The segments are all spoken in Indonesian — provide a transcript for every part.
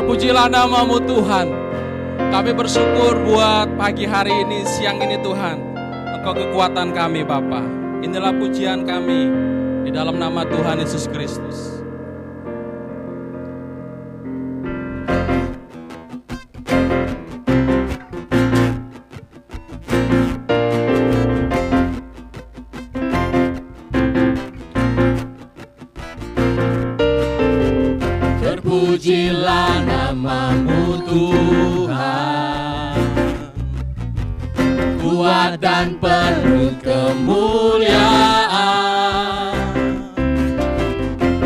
Terpujilah nama-Mu Tuhan. Kami bersyukur buat pagi hari ini, siang ini Tuhan. Engkau kekuatan kami Bapa. Inilah pujian kami di dalam nama Tuhan Yesus Kristus. Terpujilah nama-Mu Tuhan, kuat dan penuh kemuliaan.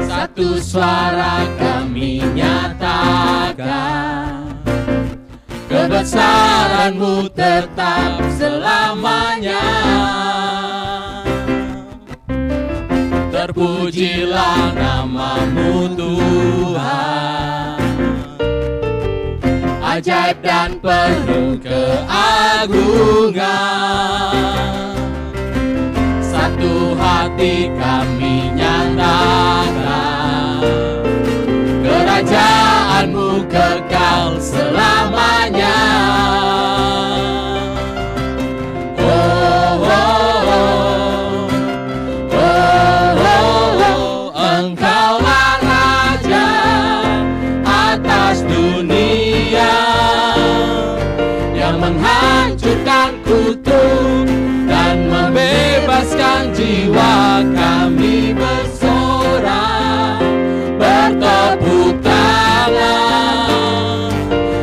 Satu suara kami nyatakan, kebesaran-Mu tetap selamanya. Terpujilah nama-Mu Tuhan, ajaib dan penuh keagungan. Satu hati kami nyatakan, kerajaan-Mu kekal selamanya. Menghancurkan kutuk dan membebaskan jiwa kami bersorak, bertepuk tangan.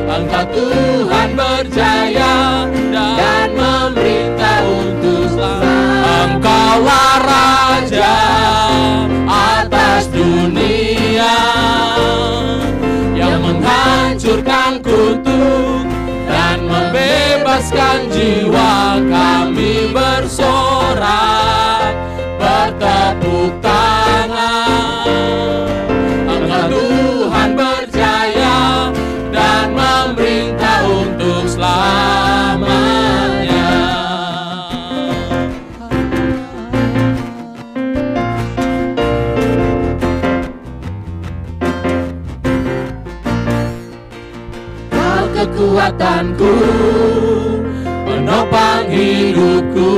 Engkau Tuhan berjaya dan memerintah untuk selamat. Engkaulah Raja atas dunia yang menghancurkan kutuk dan membebaskan jiwa kami bersorak, bertepuk tangan. Engkau Tuhan berjaya dan memerintah untuk selamanya. Kekuatanku, penopang hidupku,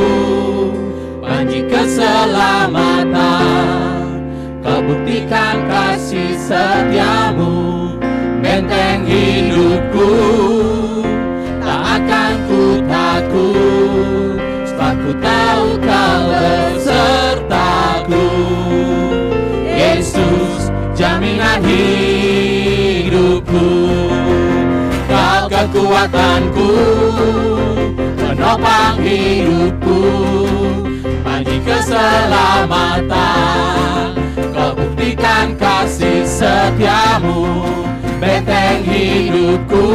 panji keselamatan. Kau buktikan kasih setia-Mu, benteng hidupku. Tak akan ku takut, sebab ku tahu Kau besertaku. Yesus, jaminan hidupku. Kau kekuatanku, penopang hidupku, panji keselamatan. Kau buktikan kasih setia-Mu, benteng hidupku.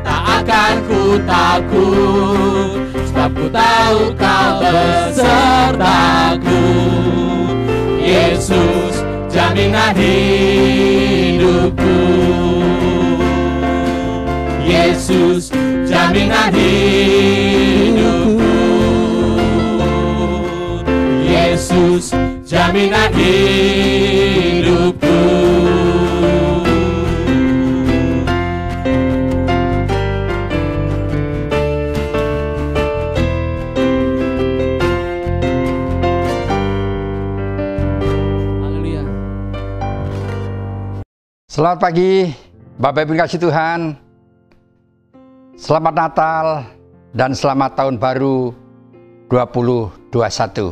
Tak akan ku takut, sebab ku tahu Kau besertaku. Yesus, jaminan hidupku. Yesus, jaminan hidupku. Yesus, jaminan hidupku. Haleluya. Selamat pagi, Bapak Ibu kasih Tuhan. Selamat Natal dan selamat Tahun Baru 2021.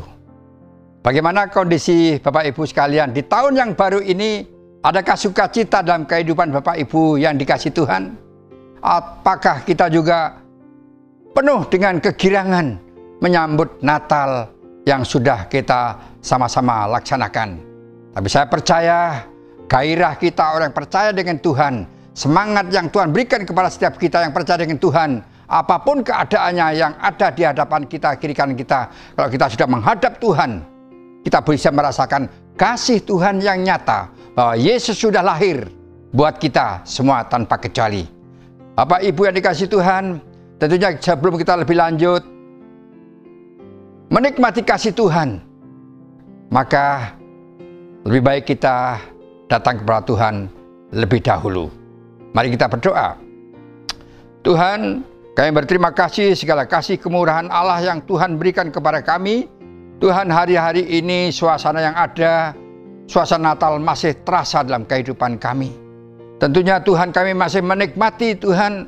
Bagaimana kondisi Bapak Ibu sekalian di tahun yang baru ini? Adakah sukacita dalam kehidupan Bapak Ibu yang dikasih Tuhan? Apakah kita juga penuh dengan kegirangan menyambut Natal yang sudah kita sama-sama laksanakan? Tapi saya percaya gairah kita orang percaya dengan Tuhan, semangat yang Tuhan berikan kepada setiap kita yang percaya dengan Tuhan, apapun keadaannya yang ada di hadapan kita, kiri kanan kita, kalau kita sudah menghadap Tuhan, kita bisa merasakan kasih Tuhan yang nyata, bahwa Yesus sudah lahir buat kita semua tanpa kecuali. Bapak Ibu yang dikasih Tuhan, tentunya sebelum kita lebih lanjut menikmati kasih Tuhan, maka lebih baik kita datang kepada Tuhan lebih dahulu. Mari kita berdoa. Tuhan, kami berterima kasih segala kasih kemurahan Allah yang Tuhan berikan kepada kami. Tuhan, hari-hari ini suasana yang ada, suasana Natal masih terasa dalam kehidupan kami. Tentunya Tuhan, kami masih menikmati Tuhan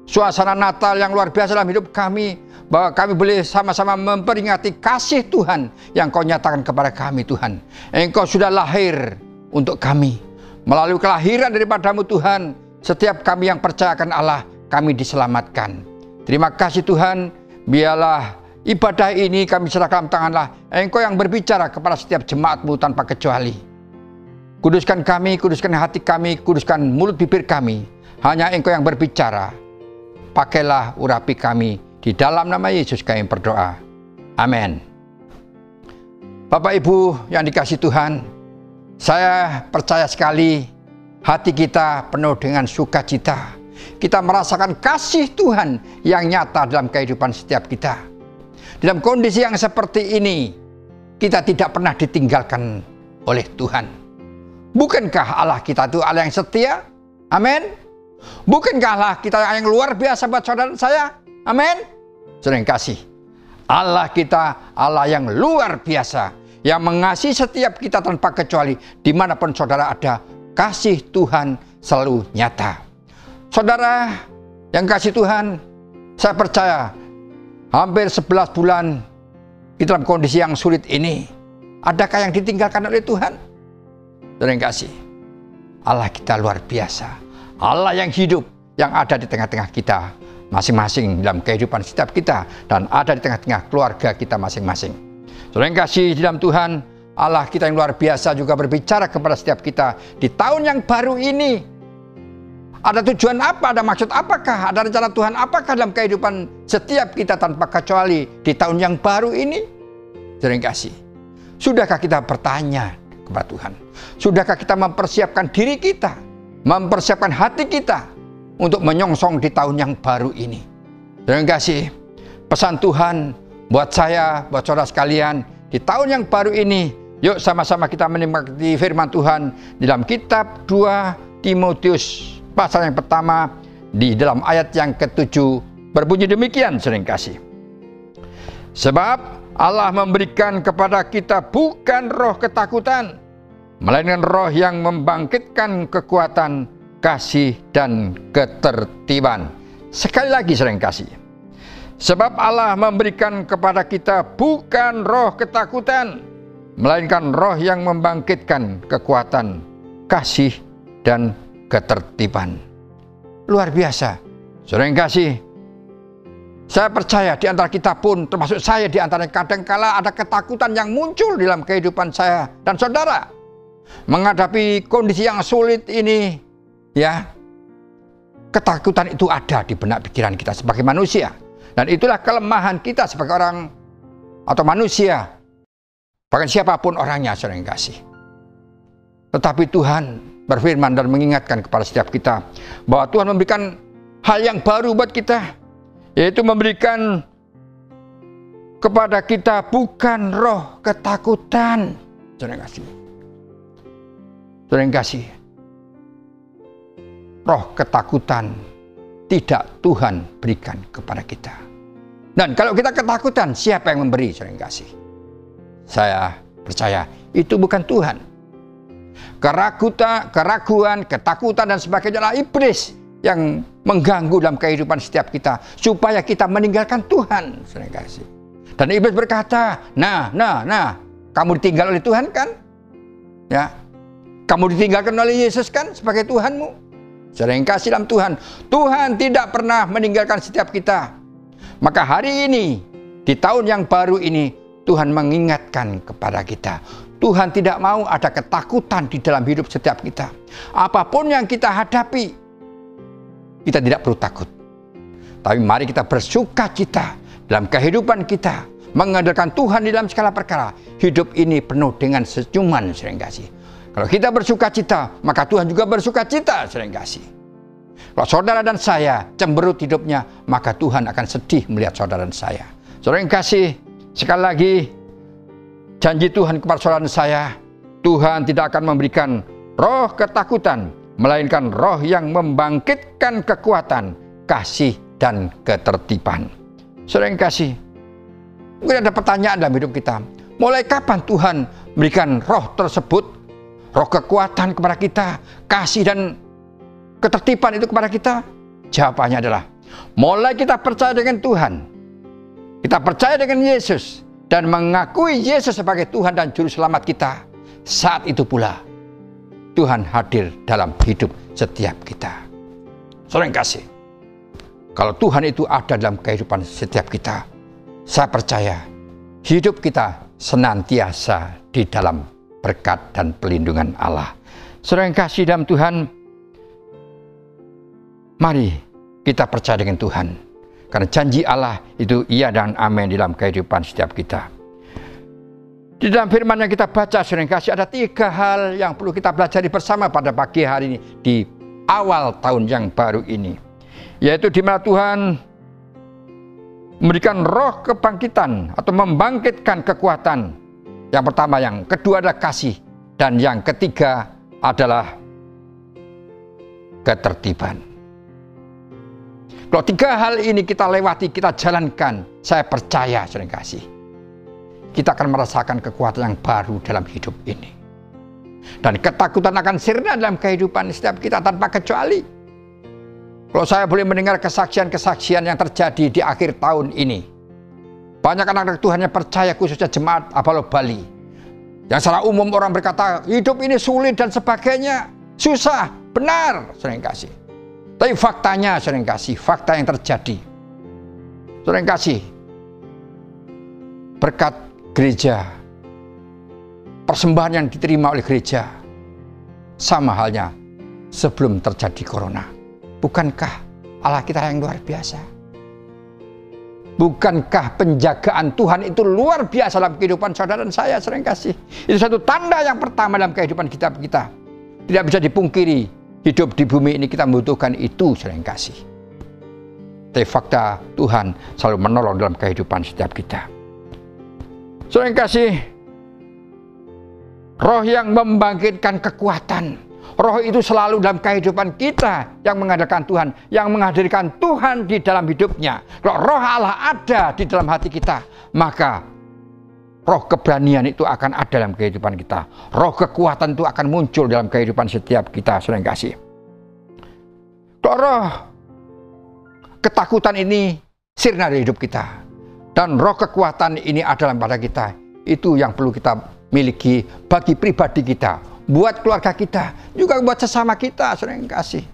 suasana Natal yang luar biasa dalam hidup kami, bahwa kami boleh sama-sama memperingati kasih Tuhan yang Kau nyatakan kepada kami. Tuhan, Engkau sudah lahir untuk kami. Melalui kelahiran daripadamu Tuhan, setiap kami yang percayakan Allah, kami diselamatkan. Terima kasih Tuhan, biarlah ibadah ini kami serahkan dalam tangan-Allah. Engkau yang berbicara kepada setiap jemaat-Mu tanpa kecuali. Kuduskan kami, kuduskan hati kami, kuduskan mulut bibir kami. Hanya Engkau yang berbicara. Pakailah urapi kami. Di dalam nama Yesus kami berdoa. Amin. Bapak Ibu yang dikasihi Tuhan, saya percaya sekali hati kita penuh dengan sukacita. Kita merasakan kasih Tuhan yang nyata dalam kehidupan setiap kita. Dalam kondisi yang seperti ini, kita tidak pernah ditinggalkan oleh Tuhan. Bukankah Allah kita itu Allah yang setia? Amin. Bukankah Allah kita yang luar biasa buat saudara saya? Amin. Saudara yang kasih, Allah kita Allah yang luar biasa, yang mengasihi setiap kita tanpa kecuali. Dimanapun saudara ada, kasih Tuhan selalu nyata. Saudara yang kasih Tuhan, saya percaya hampir 11 bulan di dalam kondisi yang sulit ini, adakah yang ditinggalkan oleh Tuhan? Saudara yang kasih, Allah kita luar biasa, Allah yang hidup, yang ada di tengah-tengah kita masing-masing dalam kehidupan setiap kita, dan ada di tengah-tengah keluarga kita masing-masing. Saudara yang kasih di dalam Tuhan, Allah kita yang luar biasa juga berbicara kepada setiap kita di tahun yang baru ini. Ada tujuan apa, ada maksud apakah, ada rencana Tuhan apakah dalam kehidupan setiap kita tanpa kecuali di tahun yang baru ini? Saudara yang kasih, sudahkah kita bertanya kepada Tuhan? Sudahkah kita mempersiapkan diri kita, mempersiapkan hati kita untuk menyongsong di tahun yang baru ini? Saudara yang kasih, pesan Tuhan buat saya, buat saudara sekalian, di tahun yang baru ini, yuk sama-sama kita menikmati firman Tuhan di dalam kitab 2 Timotius pasal yang pertama, di dalam ayat yang ke-7 berbunyi demikian, saudara yang kasih. Sebab Allah memberikan kepada kita bukan roh ketakutan, melainkan roh yang membangkitkan kekuatan, kasih, dan ketertiban. Sekali lagi, saudara yang kasih. Sebab Allah memberikan kepada kita bukan roh ketakutan, melainkan roh yang membangkitkan kekuatan, kasih, dan ketertiban. Luar biasa. Saudara yang kasih, saya percaya di antara kita pun, termasuk saya di antara, kadangkala ada ketakutan yang muncul dalam kehidupan saya dan saudara menghadapi kondisi yang sulit ini. Ya, ketakutan itu ada di benak pikiran kita sebagai manusia, dan itulah kelemahan kita sebagai orang atau manusia, bahkan siapapun orangnya, saudara yang kasih. Tetapi Tuhan berfirman dan mengingatkan kepada setiap kita bahwa Tuhan memberikan hal yang baru buat kita, yaitu memberikan kepada kita bukan roh ketakutan. Saudara yang kasih, saudara yang kasih, roh ketakutan tidak Tuhan berikan kepada kita. Dan kalau kita ketakutan, siapa yang memberi, saudara yang kasih? Saya percaya itu bukan Tuhan. Keraguan, ketakutan, dan sebagainya adalah iblis yang mengganggu dalam kehidupan setiap kita supaya kita meninggalkan Tuhan, saudara yang kasih. Dan iblis berkata, nah, kamu ditinggal oleh Tuhan kan? Ya, kamu ditinggalkan oleh Yesus kan sebagai Tuhanmu? Saudara yang kasih dalam Tuhan, Tuhan tidak pernah meninggalkan setiap kita. Maka hari ini, di tahun yang baru ini, Tuhan mengingatkan kepada kita. Tuhan tidak mau ada ketakutan di dalam hidup setiap kita. Apapun yang kita hadapi, kita tidak perlu takut. Tapi mari kita bersukacita dalam kehidupan kita, mengandalkan Tuhan di dalam segala perkara. Hidup ini penuh dengan senyuman, saudara yang kasih. Kalau kita bersukacita, maka Tuhan juga bersukacita, saudara yang kasih. Kalau saudara dan saya cemberut hidupnya, maka Tuhan akan sedih melihat saudara dan saya. Saudara yang kasih, sekali lagi, janji Tuhan kepada saudara dan saya, Tuhan tidak akan memberikan roh ketakutan, melainkan roh yang membangkitkan kekuatan, kasih, dan ketertiban. Saudara yang kasih, mungkin ada pertanyaan dalam hidup kita. Mulai kapan Tuhan memberikan roh tersebut, roh kekuatan kepada kita, kasih dan ketertiban itu kepada kita? Jawabannya adalah, mulai kita percaya dengan Tuhan, kita percaya dengan Yesus, dan mengakui Yesus sebagai Tuhan dan Juru Selamat kita, saat itu pula Tuhan hadir dalam hidup setiap kita. Saudara yang kasih, kalau Tuhan itu ada dalam kehidupan setiap kita, saya percaya hidup kita senantiasa di dalam berkat dan pelindungan Allah. Saudara yang kasih dalam Tuhan, mari kita percaya dengan Tuhan. Karena janji Allah itu iya dan amin dalam kehidupan setiap kita. Di dalam firman yang kita baca, saudara yang kasih, ada 3 hal yang perlu kita pelajari bersama pada pagi hari ini, di awal tahun yang baru ini. Yaitu di mana Tuhan memberikan roh kebangkitan atau membangkitkan kekuatan. Yang pertama, yang kedua adalah kasih, dan yang ketiga adalah ketertiban. Kalau 3 hal ini kita lewati, kita jalankan, saya percaya, saudara yang kasih, kita akan merasakan kekuatan yang baru dalam hidup ini. Dan ketakutan akan sirna dalam kehidupan setiap kita tanpa kecuali. Kalau saya boleh mendengar kesaksian-kesaksian yang terjadi di akhir tahun ini, banyak anak-anak Tuhan yang percaya, khususnya jemaat Abalo Bali, yang secara umum orang berkata hidup ini sulit dan sebagainya, susah, benar, saudara yang kasih. Tapi faktanya, saudara yang kasih, fakta yang terjadi, saudara yang kasih, berkat gereja, persembahan yang diterima oleh gereja, sama halnya sebelum terjadi corona. Bukankah Allah kita yang luar biasa? Bukankah penjagaan Tuhan itu luar biasa dalam kehidupan saudara dan saya, saudara yang kasih? Itu satu tanda yang pertama dalam kehidupan kita. Tidak bisa dipungkiri, hidup di bumi ini kita membutuhkan itu, saudara yang kasih. Tapi fakta, Tuhan selalu menolong dalam kehidupan setiap kita. Saudara yang kasih, roh yang membangkitkan kekuatan, roh itu selalu dalam kehidupan kita yang mengadakan Tuhan, yang menghadirkan Tuhan di dalam hidupnya. Kalau roh Allah ada di dalam hati kita, maka roh keberanian itu akan ada dalam kehidupan kita. Roh kekuatan itu akan muncul dalam kehidupan setiap kita, saudara yang kasih. Kalau roh ketakutan ini sirna dari hidup kita, dan roh kekuatan ini adalah pada kita, itu yang perlu kita miliki bagi pribadi kita, buat keluarga kita, juga buat sesama kita, saudara yang kasih.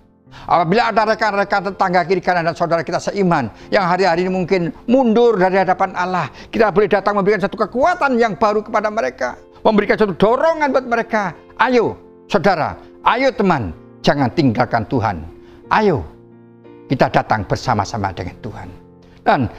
Apabila ada rekan-rekan tetangga kiri kanan dan saudara kita seiman yang hari-hari ini mungkin mundur dari hadapan Allah, kita boleh datang memberikan satu kekuatan yang baru kepada mereka, memberikan satu dorongan buat mereka. Ayo saudara, ayo teman, jangan tinggalkan Tuhan. Ayo kita datang bersama-sama dengan Tuhan. Dan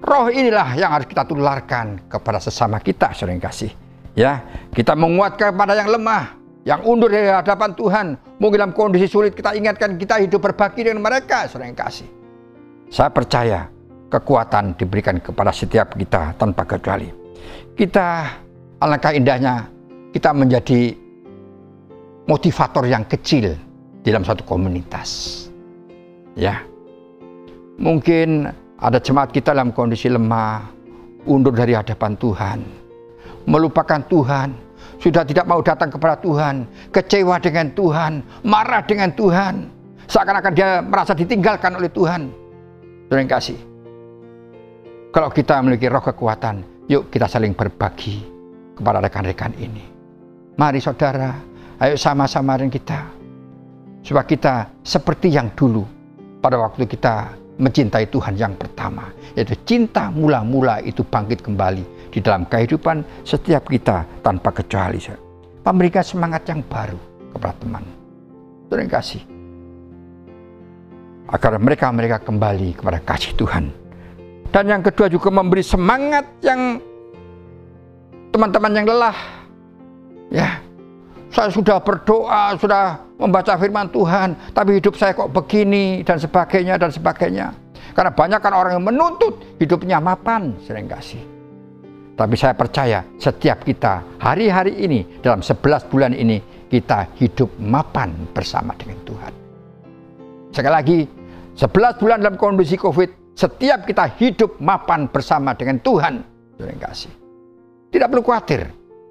roh inilah yang harus kita tularkan kepada sesama kita, saudara yang kasih. Ya, kita menguatkan kepada yang lemah, yang undur dari hadapan Tuhan. Mungkin dalam kondisi sulit kita ingatkan, kita hidup berbagi dengan mereka, saudara yang kasih. Saya percaya kekuatan diberikan kepada setiap kita tanpa kecuali. Kita, alangkah indahnya kita menjadi motivator yang kecil dalam satu komunitas. Ya, mungkin ada jemaat kita dalam kondisi lemah, undur dari hadapan Tuhan, melupakan Tuhan, sudah tidak mau datang kepada Tuhan, kecewa dengan Tuhan, marah dengan Tuhan, seakan-akan dia merasa ditinggalkan oleh Tuhan. Saudara yang kasih, kalau kita memiliki roh kekuatan, yuk kita saling berbagi kepada rekan-rekan ini. Mari saudara, ayo sama-sama dengan kita, supaya kita seperti yang dulu pada waktu kita mencintai Tuhan yang pertama, yaitu cinta mula-mula itu bangkit kembali di dalam kehidupan setiap kita tanpa kecuali. Memberikan semangat yang baru kepada teman, saudara yang kasih, agar mereka kembali kepada kasih Tuhan. Dan yang kedua juga memberi semangat yang teman-teman yang lelah. Ya, saya sudah berdoa, sudah membaca firman Tuhan, tapi hidup saya kok begini dan sebagainya dan sebagainya. Karena banyak kan orang yang menuntut hidupnya mapan, saudara yang kasih. Tapi saya percaya setiap kita hari-hari ini dalam 11 bulan ini, kita hidup mapan bersama dengan Tuhan. Sekali lagi, 11 bulan dalam kondisi COVID, setiap kita hidup mapan bersama dengan Tuhan. Saudara yang kasih, tidak perlu khawatir,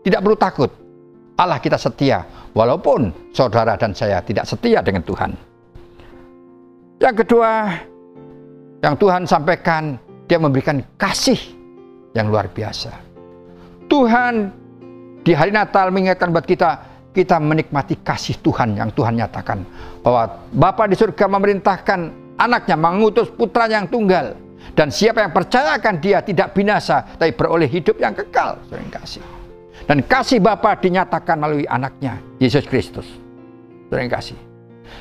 tidak perlu takut. Allah kita setia, walaupun saudara dan saya tidak setia dengan Tuhan. Yang kedua, yang Tuhan sampaikan, Dia memberikan kasih yang luar biasa. Tuhan di hari Natal mengingatkan buat kita menikmati kasih Tuhan yang Tuhan nyatakan. Bahwa Bapa di surga memerintahkan anaknya mengutus putra yang tunggal. Dan siapa yang percayakan Dia tidak binasa, tapi beroleh hidup yang kekal. Saudara yang kasih. Dan kasih Bapa dinyatakan melalui anaknya, Yesus Kristus. Saudara yang kasih.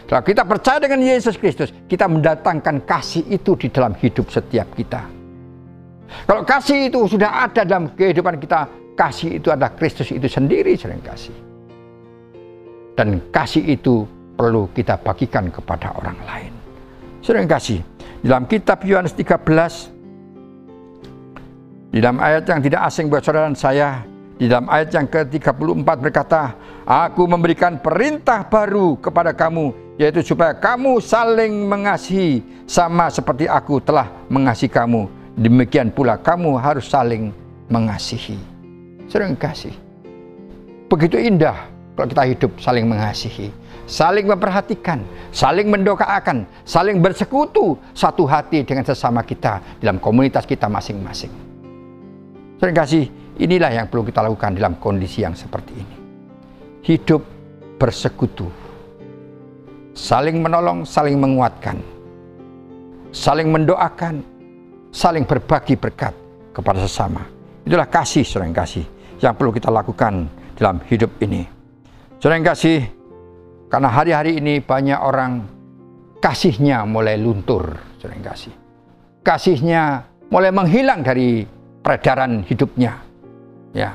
Kalau kita percaya dengan Yesus Kristus, kita mendatangkan kasih itu di dalam hidup setiap kita. Kalau kasih itu sudah ada dalam kehidupan kita, kasih itu adalah Kristus itu sendiri, saudara yang kasih. Dan kasih itu perlu kita bagikan kepada orang lain. Saudara yang kasih, dalam kitab Yohanes 13, di dalam ayat yang tidak asing buat saudara dan saya, di dalam ayat yang ke-34 berkata, Aku memberikan perintah baru kepada kamu, yaitu supaya kamu saling mengasihi sama seperti aku telah mengasihi kamu. Demikian pula kamu harus saling mengasihi. Saudara yang kasih, begitu indah kalau kita hidup saling mengasihi, saling memperhatikan, saling mendoakan, saling bersekutu satu hati dengan sesama kita dalam komunitas kita masing-masing. Saudara yang kasih, inilah yang perlu kita lakukan dalam kondisi yang seperti ini. Hidup bersekutu, saling menolong, saling menguatkan, saling mendoakan, saling berbagi berkat kepada sesama. Itulah kasih, saudara yang kasih, yang perlu kita lakukan dalam hidup ini. Saudara yang kasih, karena hari-hari ini banyak orang kasihnya mulai luntur, saudara yang kasih. Kasihnya mulai menghilang dari peredaran hidupnya. Ya,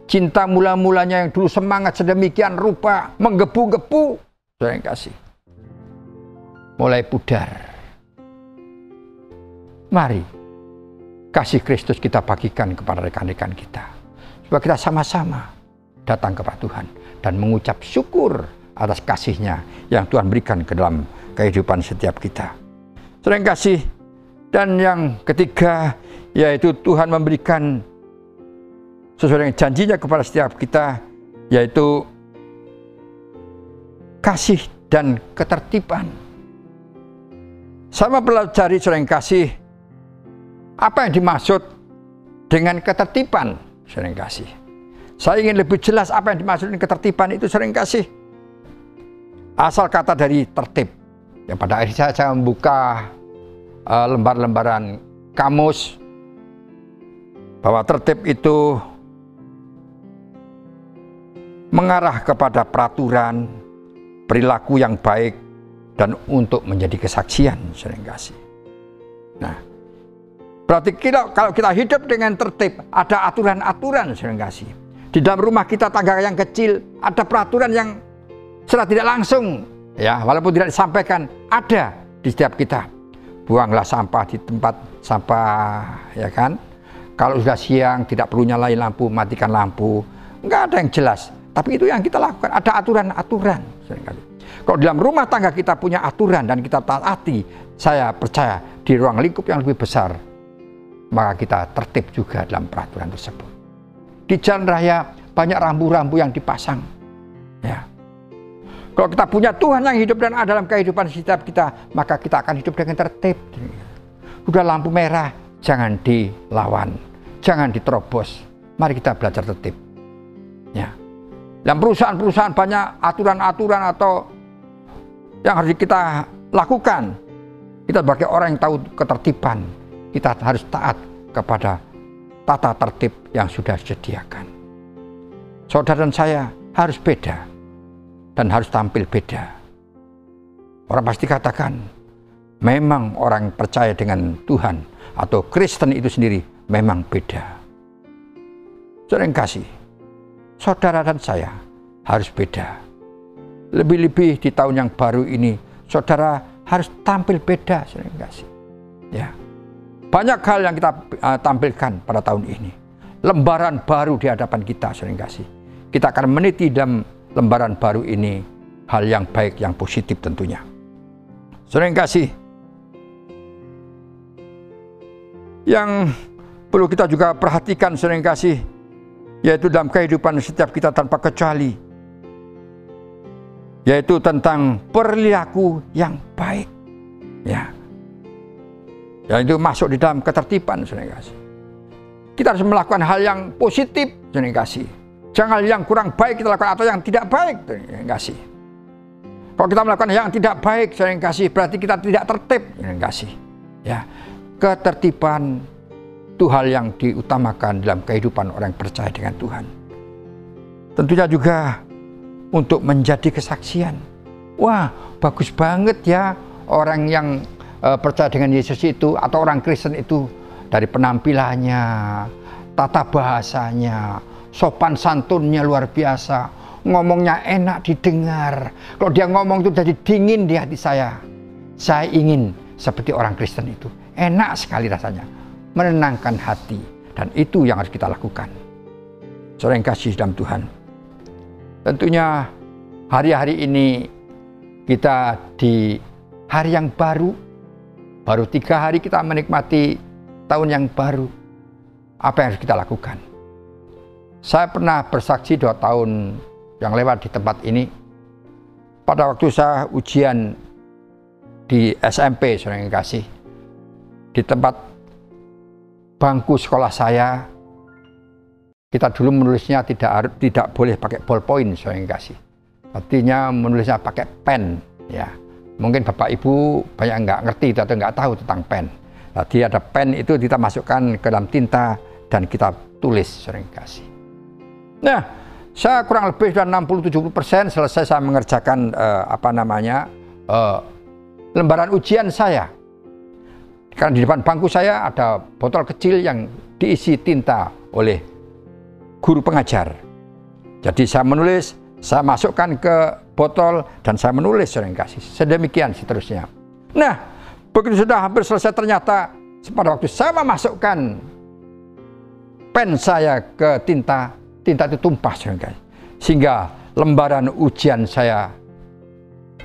cinta mula-mulanya yang dulu semangat sedemikian rupa, menggebu-gebu, saudara yang kasih, mulai pudar. Mari kasih Kristus kita bagikan kepada rekan-rekan kita, supaya kita sama-sama datang kepada Tuhan dan mengucap syukur atas kasih-Nya yang Tuhan berikan ke dalam kehidupan setiap kita. Saudara yang kasih, dan yang ketiga, yaitu Tuhan memberikan sesuai dengan janjinya kepada setiap kita, yaitu kasih dan ketertiban. Sama pelajari, saudara yang kasih, apa yang dimaksud dengan ketertiban, saudara yang kasih. Saya ingin lebih jelas apa yang dimaksud dengan ketertiban itu, saudara yang kasih. Asal kata dari tertib. Ya, pada akhirnya saya membuka lembar-lembaran kamus, bahwa tertib itu mengarah kepada peraturan, perilaku yang baik, dan untuk menjadi kesaksian, saudara yang kasih. Nah, berarti kalau kita hidup dengan tertib, ada aturan-aturan, saudara yang kasih. Di dalam rumah kita, tangga yang kecil, ada peraturan yang secara tidak langsung, ya, walaupun tidak disampaikan, ada di setiap kita. Buanglah sampah di tempat sampah, ya kan? Kalau sudah siang, tidak perlu nyalain lampu, matikan lampu. Enggak ada yang jelas. Tapi itu yang kita lakukan, ada aturan-aturan. Kalau dalam rumah tangga kita punya aturan dan kita taati, saya percaya di ruang lingkup yang lebih besar, maka kita tertib juga dalam peraturan tersebut. Di jalan raya banyak rambu-rambu yang dipasang. Ya. Kalau kita punya Tuhan yang hidup dan ada dalam kehidupan setiap kita, maka kita akan hidup dengan tertib. Udah lampu merah, jangan dilawan, jangan diterobos. Mari kita belajar tertib. Ya. Dalam perusahaan-perusahaan banyak aturan-aturan atau yang harus kita lakukan. Kita sebagai orang yang tahu ketertiban, kita harus taat kepada tata tertib yang sudah disediakan. Saudara dan saya harus beda dan harus tampil beda. Orang pasti katakan, memang orang percaya dengan Tuhan atau Kristen itu sendiri memang beda. Saudara yang kasih, saudara dan saya harus beda. Lebih-lebih di tahun yang baru ini, saudara harus tampil beda, saudara yang kasih. Ya. Banyak hal yang kita tampilkan pada tahun ini. Lembaran baru di hadapan kita, saudara yang kasih. Kita akan meniti dalam lembaran baru ini hal yang baik, yang positif tentunya. Saudara yang kasih, yang perlu kita juga perhatikan saudara yang kasih, yaitu dalam kehidupan setiap kita tanpa kecuali, yaitu tentang perilaku yang baik, ya, yaitu masuk di dalam ketertiban saudara yang kasih. Kita harus melakukan hal yang positif saudara yang kasih. Jangan yang kurang baik kita lakukan atau yang tidak baik saudara yang kasih. Kalau kita melakukan yang tidak baik saudara yang kasih, berarti kita tidak tertib saudara yang kasih. Ya, ketertiban itu hal yang diutamakan dalam kehidupan orang yang percaya dengan Tuhan. Tentunya juga untuk menjadi kesaksian. Wah, bagus banget ya orang yang percaya dengan Yesus itu atau orang Kristen itu, dari penampilannya, tata bahasanya, sopan santunnya luar biasa, ngomongnya enak didengar. Kalau dia ngomong itu jadi dingin di hati saya. Saya ingin seperti orang Kristen itu. Enak sekali rasanya, menenangkan hati, dan itu yang harus kita lakukan. Saudara yang kasih dalam Tuhan, tentunya hari-hari ini kita di hari yang baru 3 hari kita menikmati tahun yang baru. Apa yang harus kita lakukan? Saya pernah bersaksi 2 tahun yang lewat di tempat ini. Pada waktu saya ujian di SMP, saudara yang kasih, di tempat bangku sekolah saya, kita dulu menulisnya tidak boleh pakai ballpoint, saudara yang kasih. Artinya menulisnya pakai pen, ya. Mungkin Bapak Ibu banyak nggak ngerti atau nggak tahu tentang pen. Jadi ada pen itu kita masukkan ke dalam tinta dan kita tulis, saudara yang kasih. Nah, saya kurang lebih sudah 60-70% selesai saya mengerjakan lembaran ujian saya. Karena di depan bangku saya ada botol kecil yang diisi tinta oleh guru pengajar. Jadi saya menulis, saya masukkan ke botol dan saya menulis, saudara yang kasih. Sedemikian seterusnya. Nah, begitu sudah hampir selesai, ternyata pada waktu saya memasukkan pen saya ke tinta itu tumpah, saudara yang kasih. Sehingga lembaran ujian saya,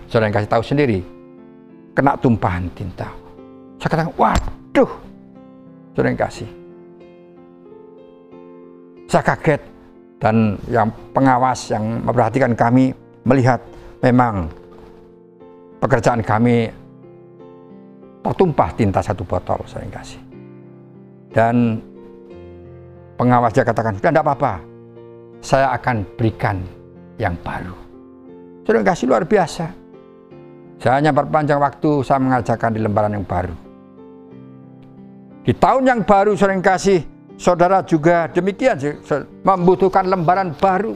saudara yang kasih tahu sendiri, kena tumpahan tinta. Saya katakan, waduh, saudara yang kasih. Saya kaget, dan yang pengawas yang memperhatikan kami melihat memang pekerjaan kami tertumpah tinta 1 botol, saudara yang kasih. Dan pengawasnya katakan, sudah tidak apa-apa, saya akan berikan yang baru. Saudara yang kasih, luar biasa. Saya hanya perpanjang waktu, saya mengajarkan di lembaran yang baru. Di tahun yang baru, saudara yang kasih, saudara juga demikian, membutuhkan lembaran baru.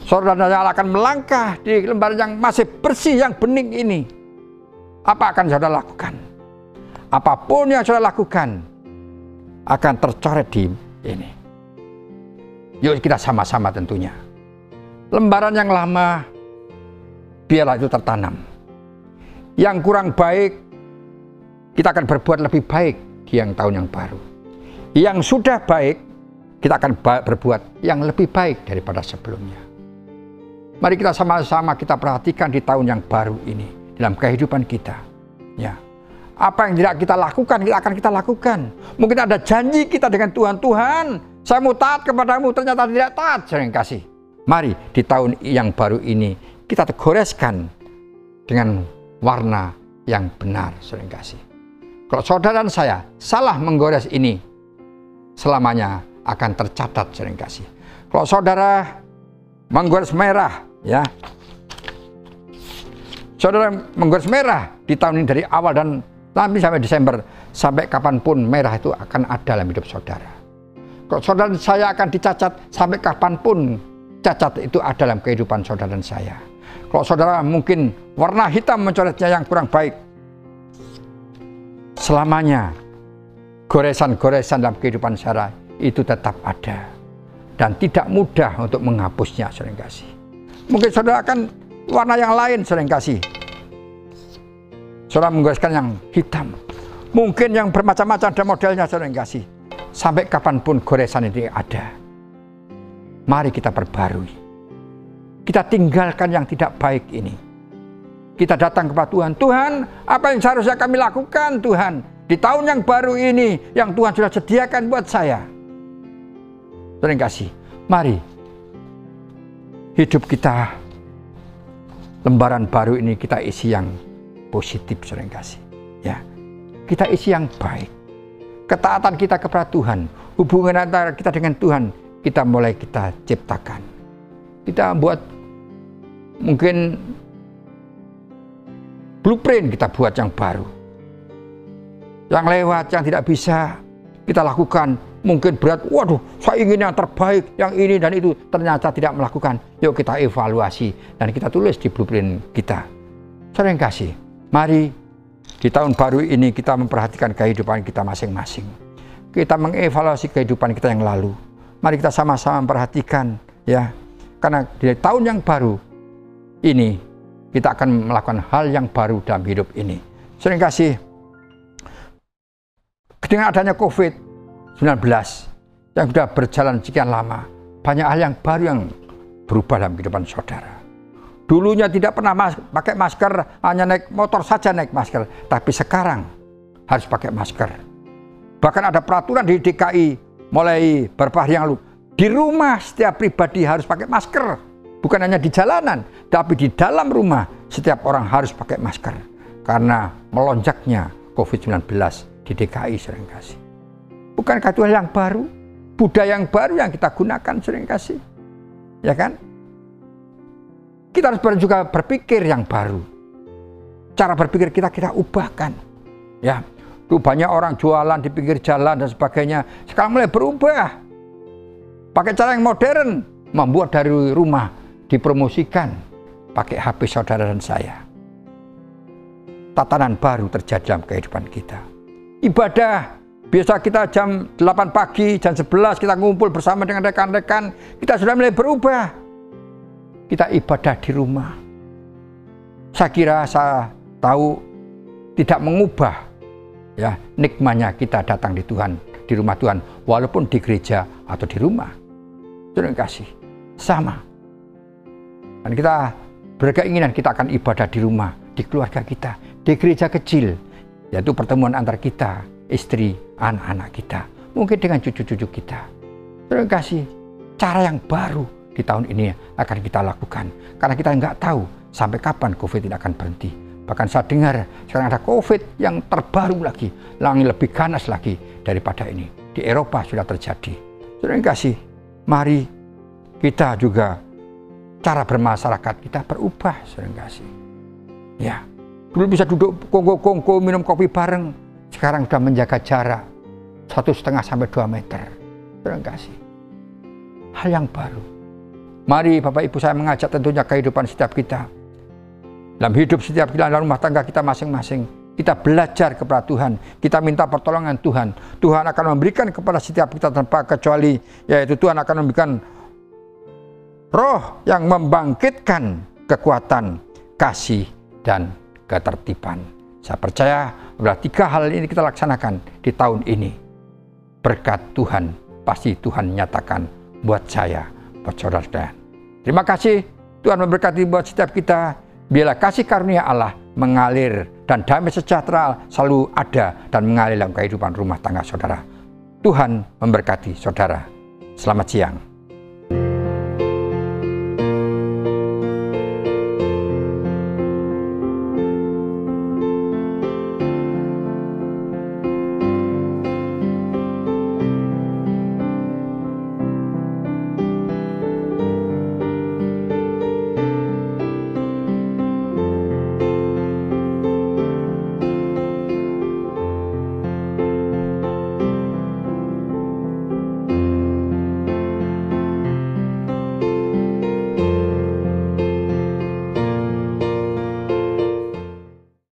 Saudara akan melangkah di lembaran yang masih bersih, yang bening ini. Apa akan saudara lakukan? Apapun yang saudara lakukan akan tercoret di ini. Yuk kita sama-sama tentunya. Lembaran yang lama, biarlah itu tertanam. Yang kurang baik, kita akan berbuat lebih baik di yang tahun yang baru. Yang sudah baik, kita akan berbuat yang lebih baik daripada sebelumnya. Mari kita sama-sama kita perhatikan di tahun yang baru ini dalam kehidupan kita. Ya, apa yang tidak kita lakukan, akan kita lakukan. Mungkin ada janji kita dengan Tuhan, Tuhan, saya mau taat kepadamu, ternyata tidak taat, saudara yang kasih. Mari di tahun yang baru ini kita goreskan dengan warna yang benar, saudara yang kasih. Kalau saudara dan saya salah menggores ini, selamanya akan tercatat, saudara yang kasih. Kalau saudara menggores merah, ya, saudara menggores merah di tahun ini dari awal dan nanti sampai Desember, sampai kapanpun merah itu akan ada dalam hidup saudara. Kalau saudara dan saya akan dicacat, sampai kapanpun cacat itu ada dalam kehidupan saudara dan saya. Kalau saudara mungkin warna hitam mencoretnya yang kurang baik, selamanya goresan-goresan dalam kehidupan saudara itu tetap ada dan tidak mudah untuk menghapusnya, saudara yang kasih. Mungkin saudara akan warna yang lain, saudara yang kasih. Saudara menggoreskan yang hitam, mungkin yang bermacam-macam ada modelnya, saudara yang kasih. Sampai kapanpun goresan ini ada, mari kita perbarui. kita tinggalkan yang tidak baik ini. Kita datang kepada Tuhan. Tuhan, apa yang seharusnya kami lakukan Tuhan di tahun yang baru ini yang Tuhan sudah sediakan buat saya? Terima kasih. Mari hidup kita, lembaran baru ini kita isi yang positif, sering kasih. Ya, kita isi yang baik. Ketaatan kita kepada Tuhan, hubungan antara kita dengan Tuhan, kita mulai kita ciptakan. Kita buat mungkin blueprint, kita buat yang baru. Yang lewat, yang tidak bisa kita lakukan, mungkin berat, waduh, saya ingin yang terbaik, yang ini dan itu, ternyata tidak melakukan. Yuk kita evaluasi dan kita tulis di blueprint kita. Sering kasih, mari di tahun baru ini kita memperhatikan kehidupan kita masing-masing. Kita mengevaluasi kehidupan kita yang lalu. Mari kita sama-sama memperhatikan, ya, karena di tahun yang baru ini kita akan melakukan hal yang baru dalam hidup ini. Sering kasih, dengan adanya COVID-19 yang sudah berjalan sekian lama, banyak hal yang baru yang berubah dalam kehidupan saudara. Dulunya tidak pernah pakai masker, hanya naik motor saja naik masker, tapi sekarang harus pakai masker. Bahkan ada peraturan di DKI mulai beberapa hari yang lalu, di rumah setiap pribadi harus pakai masker. Bukan hanya di jalanan, tapi di dalam rumah setiap orang harus pakai masker. Karena melonjaknya COVID-19 di DKI, sering kasih. Bukankah itu hal yang baru? Budaya yang baru yang kita gunakan, sering kasih. Ya kan? Kita harus juga berpikir yang baru. Cara berpikir kita ubahkan. Ya, tuh banyak orang jualan di pinggir jalan dan sebagainya. Sekarang mulai berubah. Pakai cara yang modern, membuat dari rumah, dipromosikan pakai HP saudara dan saya. Tatanan baru terjadi dalam kehidupan kita. Ibadah, biasa kita jam 8 pagi, jam 11 kita ngumpul bersama dengan rekan-rekan, kita sudah mulai berubah. Kita ibadah di rumah. Saya kira saya tahu tidak mengubah ya nikmatnya kita datang di Tuhan, di rumah Tuhan, walaupun di gereja atau di rumah. Terima kasih. Sama. Dan kita berkeinginan kita akan ibadah di rumah, di keluarga kita, di gereja kecil, yaitu pertemuan antar kita, istri, anak-anak kita, mungkin dengan cucu-cucu kita. Terima kasih. Cara yang baru di tahun ini akan kita lakukan, karena kita nggak tahu sampai kapan COVID ini akan berhenti. Bahkan saya dengar sekarang ada COVID yang terbaru lagi, lebih ganas lagi daripada ini. Di Eropa sudah terjadi. Terima kasih. Mari kita juga cara bermasyarakat kita berubah, sering kasih. Ya, dulu bisa duduk kongko-kongko minum kopi bareng, sekarang sudah menjaga jarak 1,5 sampai 2 meter. Terima kasih. Hal yang baru. Mari Bapak Ibu saya mengajak tentunya kehidupan setiap kita. Dalam hidup setiap kita, dalam rumah tangga kita masing-masing, kita belajar kepada Tuhan, kita minta pertolongan Tuhan. Tuhan akan memberikan kepada setiap kita tanpa kecuali, yaitu Tuhan akan memberikan roh yang membangkitkan kekuatan, kasih, dan ketertiban. Saya percaya bahwa 3 hal ini kita laksanakan di tahun ini. Berkat Tuhan, pasti Tuhan nyatakan buat saya, buat saudara-saudara. Terima kasih, Tuhan memberkati buat setiap kita. Biarlah kasih karunia Allah mengalir dan damai sejahtera selalu ada dan mengalir dalam kehidupan rumah tangga saudara. Tuhan memberkati saudara. Selamat siang.